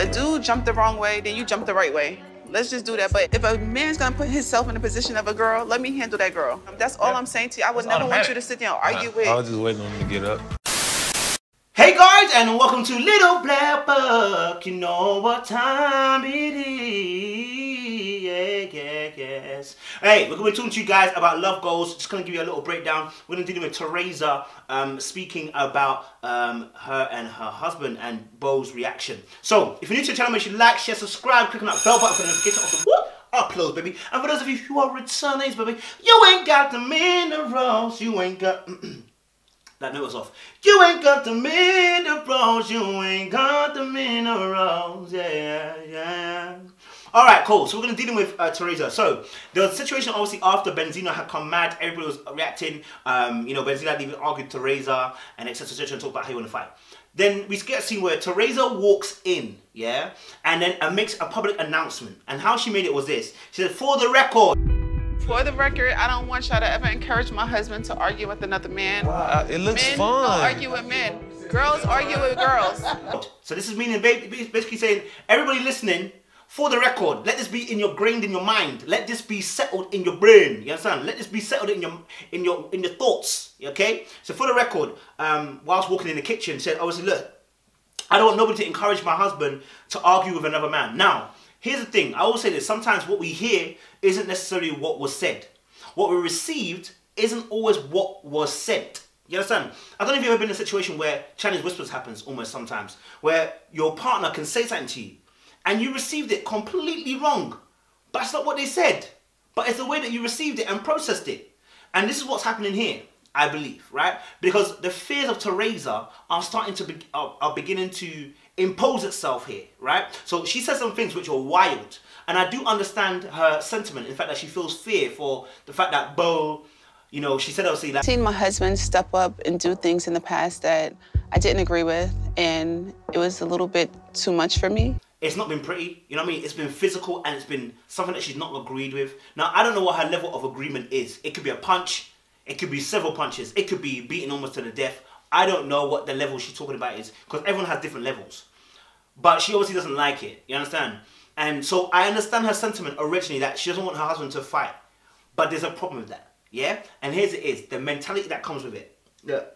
a dude jumped the wrong way, then you jump the right way. Let's just do that. But if a man's gonna put himself in the position of a girl, let me handle that girl. That's all I'm saying to you. I would never want you to sit there and argue with. I was just waiting on him to get up. Hey guys, and welcome to Little Black Book. You know what time it is. Yes. Hey, we're going to be talking to you guys about love goals. Just going to give you a little breakdown. We're going to deal with Theresa speaking about her and her husband and Beau's reaction. So, if you're new to the channel, make sure you like, share, subscribe, click on that bell button for the notification of the uploads, baby. And for those of you who are returnees, baby, you ain't got the minerals. You ain't got... That note was off. You ain't got the minerals, you ain't got the minerals, yeah. Alright, cool. So we're going to deal with Theresa. So, there was a situation obviously after Benzino had come mad, everybody was reacting, you know, Benzino had even argued Theresa, and etc, and talk about how you want to fight. Then we get a scene where Theresa walks in, yeah, and then makes a public announcement. And how she made it was this. She said, for the record, I don't want y'all to ever encourage my husband to argue with another man. It looks men fun. don't argue with men. Girls argue with girls. So this is meaning basically saying, everybody listening, for the record, let this be ingrained in your mind. Let this be settled in your brain. You understand? Let this be settled in your thoughts. Okay? So for the record, whilst walking in the kitchen, said, obviously, look, I don't want nobody to encourage my husband to argue with another man. Now, here's the thing. I always say this. Sometimes what we hear isn't necessarily what was said. What we received isn't always what was said. You understand? I don't know if you've ever been in a situation where Chinese whispers happens almost sometimes, where your partner can say something to you, and you received it completely wrong. But that's not what they said. But it's the way that you received it and processed it. And this is what's happening here, I believe, right? Because the fears of Theresa are starting to are beginning to impose itself here, right? So she says some things which are wild. And I do understand her sentiment, in fact, that she feels fear for the fact that Beau, you know, she said obviously that... I've seen my husband step up and do things in the past that I didn't agree with, and it was a little bit too much for me. It's not been pretty, you know what I mean? It's been physical, and it's been something that she's not agreed with. Now, I don't know what her level of agreement is. It could be a punch, it could be several punches, it could be beaten almost to the death. I don't know what the level she's talking about is, because everyone has different levels. But she obviously doesn't like it, you understand? And so I understand her sentiment originally that she doesn't want her husband to fight. But there's a problem with that, yeah? And here's it is, the mentality that comes with it. Yeah.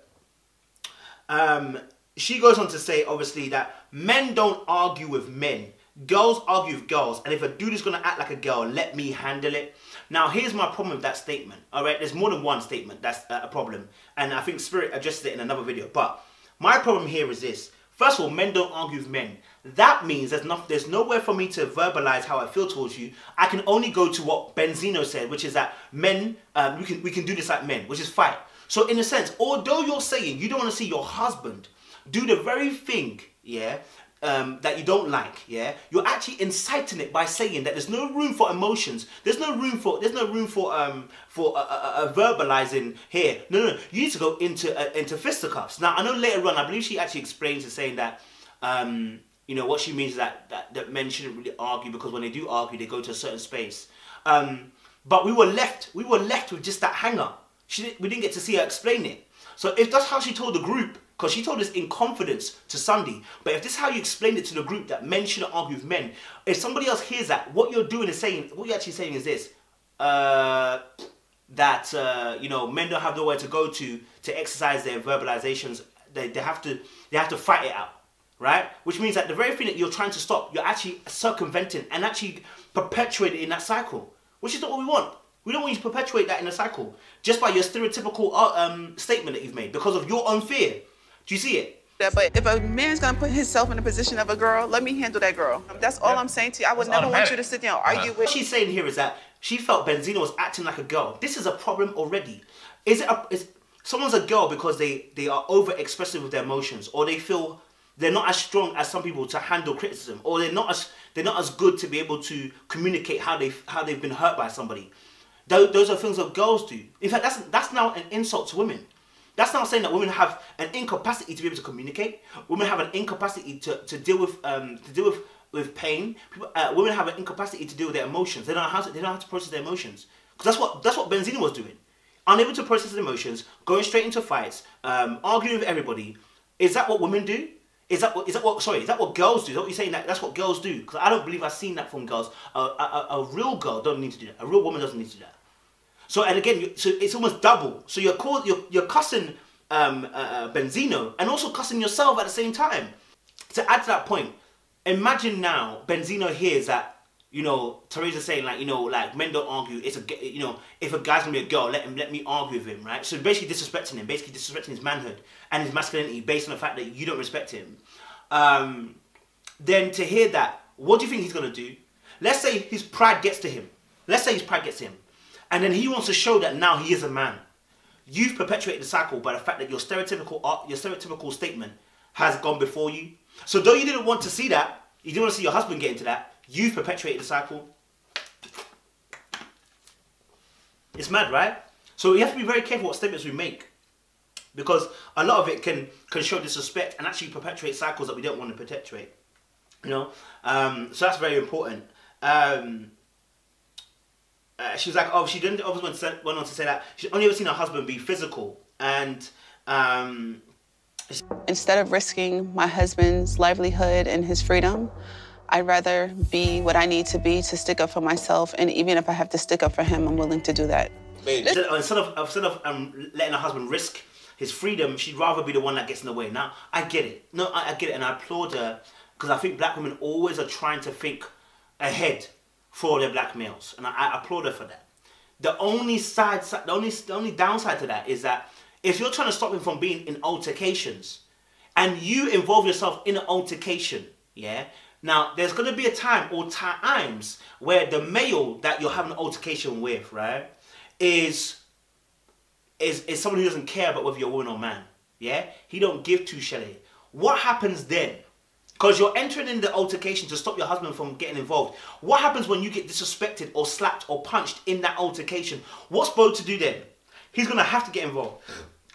She goes on to say, obviously, that men don't argue with men. Girls argue with girls. And if a dude is going to act like a girl, let me handle it. Now, here's my problem with that statement, all right? There's more than one statement that's a problem. And I think Spirit addressed it in another video. But my problem here is this. First of all, men don't argue with men. That means there's nowhere for me to verbalize how I feel towards you. I can only go to what Benzino said, which is that men, we can do this like men, which is fight. So in a sense, although you're saying you don't want to see your husband do the very thing, yeah, that you don't like, yeah, you're actually inciting it by saying that there's no room for emotions. There's no room for verbalizing here. No. You need to go into fisticuffs. Now I know later on, I believe she actually explains to saying that, you know, what she means is that men shouldn't really argue, because when they do argue, they go to a certain space. But we were left with just that hanger. We didn't get to see her explain it. So if that's how she told the group, because she told us in confidence to Sunday, but if this is how you explained it to the group, that men shouldn't argue with men, if somebody else hears that, what you're doing is saying, what you're actually saying is this, that, you know, men don't have nowhere to go to exercise their verbalizations. They have to fight it out, right? Which means that the very thing that you're trying to stop, you're actually circumventing and actually perpetuating in that cycle, which is not what we want. We don't want you to perpetuate that in a cycle just by your stereotypical statement that you've made because of your own fear. Do you see it? But if a man's gonna put himself in the position of a girl, let me handle that girl. That's all I'm saying to you. I would never want you to sit there and argue with. What she's saying here is that she felt Benzino was acting like a girl. This is a problem already. Is someone's a girl because they are over expressive with their emotions, or they feel they're not as strong as some people to handle criticism, or they're not as good to be able to communicate how they've been hurt by somebody. Those are things that girls do. In fact, that's now an insult to women. That's not saying that women have an incapacity to be able to communicate. Women have an incapacity to deal with pain. Women have an incapacity to deal with their emotions. They don't know how to process their emotions. Because that's what Benzino was doing. Unable to process his emotions, going straight into fights, arguing with everybody. Is that what women do? Is that what girls do? Is that what you're saying? That's what girls do? Because I don't believe I've seen that from girls. A real girl don't need to do that. A real woman doesn't need to do that. So, and again, so it's almost double. So you're cussing Benzino and also cussing yourself at the same time. To add to that point, imagine now Benzino hears that, you know, Theresa saying like, you know, like men don't argue. It's a, you know, if a guy's gonna be a girl, let me argue with him, right? So basically disrespecting him, basically disrespecting his manhood and his masculinity based on the fact that you don't respect him. Then to hear that, what do you think he's gonna do? Let's say his pride gets to him. Let's say his pride gets to him. And then he wants to show that now he is a man. You've perpetuated the cycle by the fact that your stereotypical statement has gone before you. So though you didn't want to see that, you didn't want to see your husband get into that, you've perpetuated the cycle. It's mad, right? So we have to be very careful what statements we make. Because a lot of it can show disrespect and actually perpetuate cycles that we don't want to perpetuate. You know? So that's very important. She was like, oh, she didn't obviously went on to say that she's only ever seen her husband be physical. And instead of risking my husband's livelihood and his freedom, I'd rather be what I need to be to stick up for myself. And even if I have to stick up for him, I'm willing to do that. Instead of letting her husband risk his freedom, she'd rather be the one that gets in the way. Now, I get it. No, I get it, and I applaud her, because I think black women always are trying to think ahead for their black males, and I applaud her for that. The only downside to that is that if you're trying to stop him from being in altercations, and you involve yourself in an altercation, yeah. Now there's gonna be a time or times where the male that you're having an altercation with, right, is someone who doesn't care about whether you're a woman or man, yeah. He don't give two shillings. What happens then? Because you're entering in the altercation to stop your husband from getting involved. What happens when you get disrespected or slapped or punched in that altercation? What's Bo to do then? He's going to have to get involved.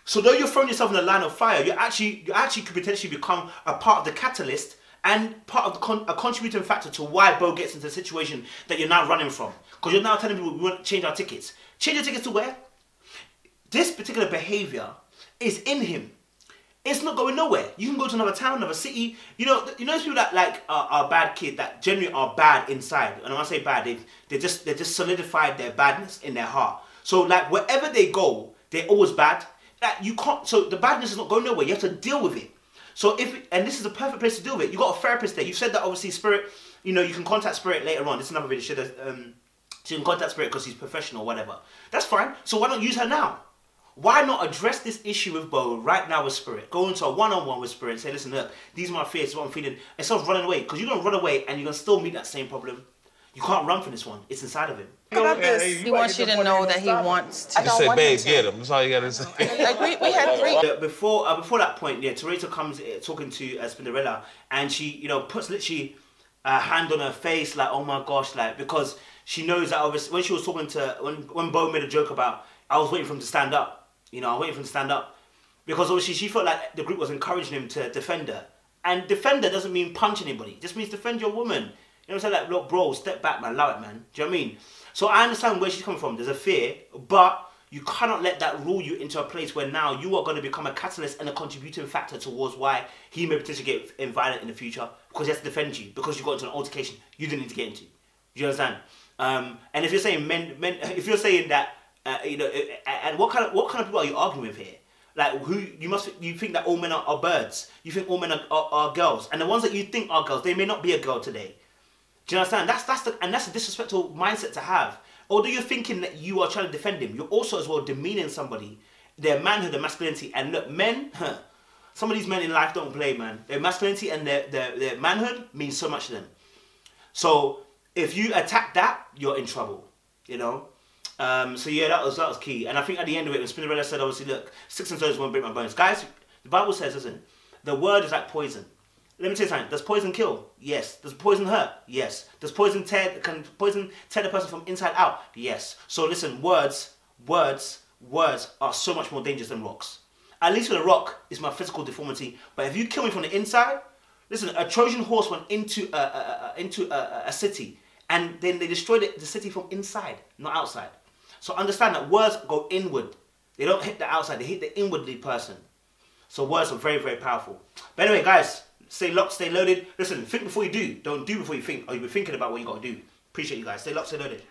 So though you're throwing yourself in the line of fire, you actually could potentially become a part of the catalyst and part of a contributing factor to why Bo gets into the situation that you're now running from. Because you're now telling people we want to change our tickets. Change your tickets to where? This particular behavior is in him. It's not going nowhere. You can go to another town, another city. You know those people that like are bad kids that generally are bad inside. And when I say bad, they just solidified their badness in their heart. So like wherever they go, they're always bad. Like you can't. So the badness is not going nowhere. You have to deal with it. So and this is the perfect place to deal with it. You got a therapist there. You said that obviously Spirit. You know you can contact Spirit later on. This is another video. She can contact Spirit because he's professional or whatever. That's fine. So why not use her now? Why not address this issue with Bo right now with Spirit? Go into a one-on-one with Spirit and say, listen, look, these are my fears, this is what I'm feeling. Instead of running away, because you're going to run away and you're going to still meet that same problem. You can't run from this one. It's inside of him. About this. He wants you to know that he wants to. Just say, babe, get him. That's all you got to say. Like we had three. Before that point, yeah, Theresa comes talking to Spinderella, and she, you know, puts literally a hand on her face, like, oh my gosh, like, because she knows that obviously when she was talking to, when Bo made a joke about, I was waiting for him to stand up. You know, I'm waiting for him to stand up. Because obviously she felt like the group was encouraging him to defend her. And defend her doesn't mean punch anybody. It just means defend your woman. You know what I'm saying? Like, look, bro, step back, man. Allow it, man. Do you know what I mean? So I understand where she's coming from. There's a fear. But you cannot let that rule you into a place where now you are going to become a catalyst and a contributing factor towards why he may potentially get violent in the future. Because he has to defend you. Because you got into an altercation you didn't need to get into. Do you understand? And if you're saying if you're saying that, you know, and what kind of people are you arguing with here? Like, you think that all men are birds? You think all men are girls? And the ones that you think are girls, they may not be a girl today. Do you understand? That's a disrespectful mindset to have. Although you're thinking that you are trying to defend him, you're also as well demeaning somebody, their manhood, their masculinity. And look, men, some of these men in life don't play, man. Their masculinity and their manhood means so much to them. So if you attack that, you're in trouble. You know. So yeah, that was key. And I think at the end of it, when Spinderella said, obviously, look, sticks and stones won't break my bones. Guys, the Bible says, listen, the word is like poison. Let me tell you something. Does poison kill? Yes. Does poison hurt? Yes. Does poison can poison tear the person from inside out? Yes. So listen, words are so much more dangerous than rocks. At least with a rock, it's my physical deformity. But if you kill me from the inside, listen, a Trojan horse went into a city, and then they destroyed the city from inside, not outside. So understand that words go inward. They don't hit the outside, they hit the inwardly person. So words are very, very powerful. But anyway, guys, Stay locked, stay loaded. Listen, think before you do. Don't do before you think. Or you'll be thinking about what you got to do. Appreciate you guys. Stay locked, stay loaded.